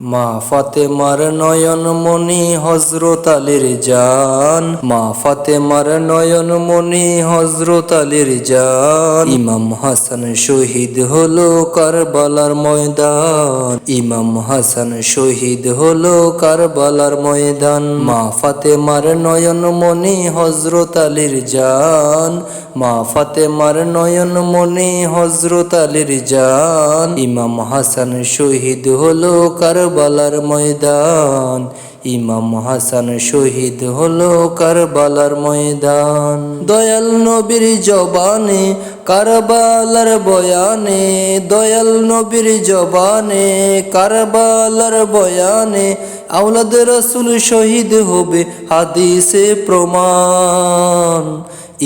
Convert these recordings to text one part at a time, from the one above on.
মা ফাতেমার নয়ন মনি হযরত আলীর জান, মা ফাতেমার নয়ন মনি হযরত আলীর জান। ইমাম হাসান শহীদ হলো কারবালার ময়দান, ইমাম হাসান শহীদ হলো কারবালার ময়দান। মা ফাতেমার নয়ন মনি হযরত আলীর জান, মা ফাতেমার নয়ন মনি হযরত আলীর জান। ইমাম হাসান শহীদ হলো কারবালার ময়দান, ইমাম হাসান শহীদ হলো কারবালার ময়দান। দয়াল নবীর জবানে কারবালার বয়ানে, দয়াল নবীর জবানে কারবালার বয়ানে, আওলাদ রাসূল শহীদ হবে হাদিসে প্রমাণ।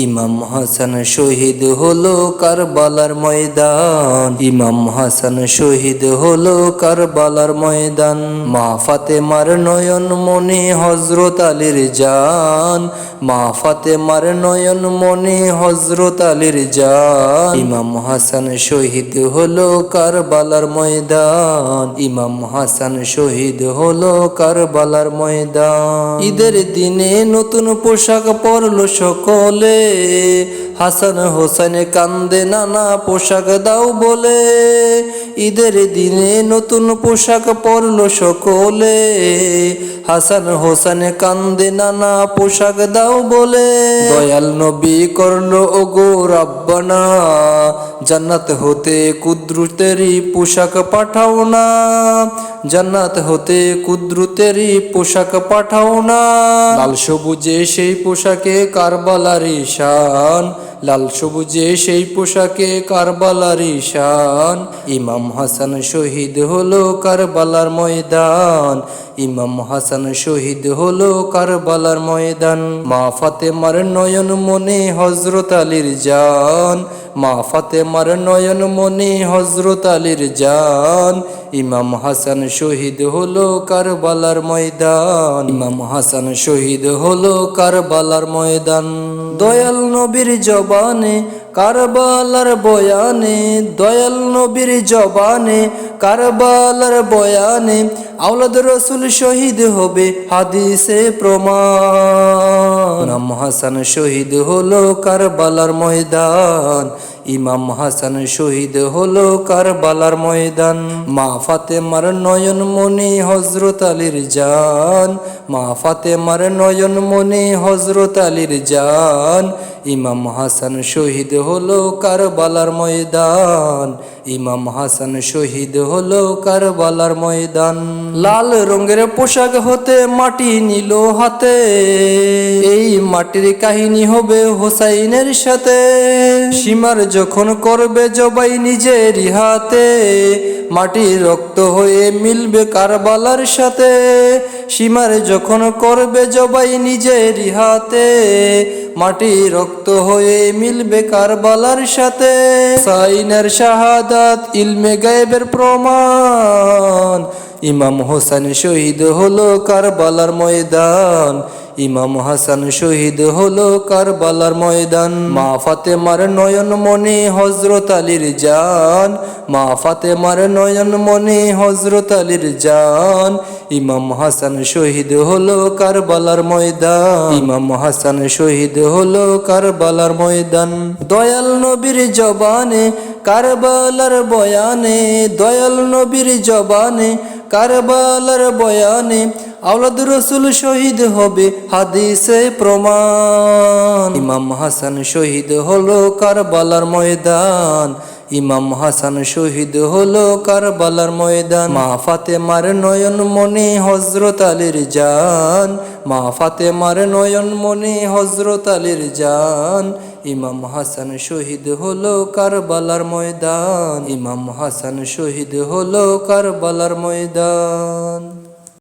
ইমাম হাসান শহীদ হলো কারবালার ময়দান, ইমাম হাসান শহীদ হলো কারবালার ময়দান। মা ফাতেমার নয়ন মনি হযরত আলীর জান, মা ফাতেমার নয়ন মনি হযরত আলীর জান। ইমাম হাসান শহীদ হলো কারবালার ময়দান, ইমাম হাসান শহীদ হলো কারবালার ময়দান। ঈদের দিনে নতুন পোশাক পরলো সকলে, হাসান হোসেন কান্দে নানা পোশাক দাও বলে। ঈদের দিনে নতুন পোশাক পরলো সকলে, হাসান হোসেন কান্দে নানা পোশাক দাও বলে। দয়াল নবী করলো ওগো রাব্বানা, জান্নাত হতে কুদরতেরই পোশাক পাঠাও না, জান্নাত হতে কুদরতেরই পোশাক পাঠাও না। লাল সবুজে সেই পোশাকে কারবালারই শান, লাল সবুজে সেই পোশাকে কারবালারই শান। ইমাম হাসান শহীদ হলো কারবালার ময়দান, ইমাম হাসান শহীদ হলো কারবালার ময়দান। মা ফাতেমার নয়ন মনি হযরত আলীর জান, মা ফাতেমার নয়ন মনি হযরত আলীর জান। ইমাম হাসান শহীদ হলো কারবালার ময়দান, ইমাম হাসান শহীদ হলো কারবালার ময়দান। দয়াল নবীর জবানে কারবালার বয়ানে, দয়াল নবীর জবানে কারবালার বয়ানে, আওলাদ রাসূল শহীদ হবে হাদিসে প্রমাণ। ইমাম হাসান শহীদ হলো কারবালার ময়দান, ইমাম হাসান শহীদ হলো কারবালার ময়দান। মা ফাতেমার নয়ন মনি হযরত আলীর জান, মা ফাতেমার নয়ন মনি হযরত আলীর জান। ইমাম হাসান শহীদ হলো কারবালার ময়দান, ইমাম হাসান শহীদ হলো কারবালার ময়দান। লাল রঙের পোশাক হতে মাটি নিল হাতে, এই মাটির কাহিনী হবে হোসাইনের সাথে। সীমার যখন করবে জবাই নিজেরই হাতে, মাটি রক্ত হয়ে মিলবে কারবালার সাথে। সীমার যখন করবে জবাই নিজেরই হাতে, মাটি রক্ত হয়ে মিলবে কারবালার সাথে। হোসাইনের শাহাদাত ইলমে গায়েবের প্রমাণ, ইমাম হোসেন শহীদ হলো কারবালার ময়দান, ইমাম হাসান শহীদ হলো কারবালার ময়দান। মা ফাতেমার নয়ন মনি হযরত আলীর জান, মা ফাতেমার নয়ন মনি হযরত আলীর জান। ইমাম হাসান শহীদ হলো কারবালার ময়দান, ইমাম হাসান শহীদ হলো কারবালার ময়দান। দয়াল নবীর জবানে কারবালার বয়ানে, দয়াল নবীর জবানে কারবালার বয়ানে, আওলাদ রাসূল শহীদ হবে হাদিসে প্রমাণ। ইমাম হাসান শহীদ হলো কারবালার ময়দান, ইমাম হাসান শহীদ হলো কারবালার ময়দান। মা ফাতেমার নয়ন মনি হযরত আলীর জান, মা ফাতেমার নয়ন মনি হযরত আলীর জান। ইমাম হাসান শহীদ হলো কারবালার ময়দান, ইমাম হাসান শহীদ হলো কারবালার ময়দান।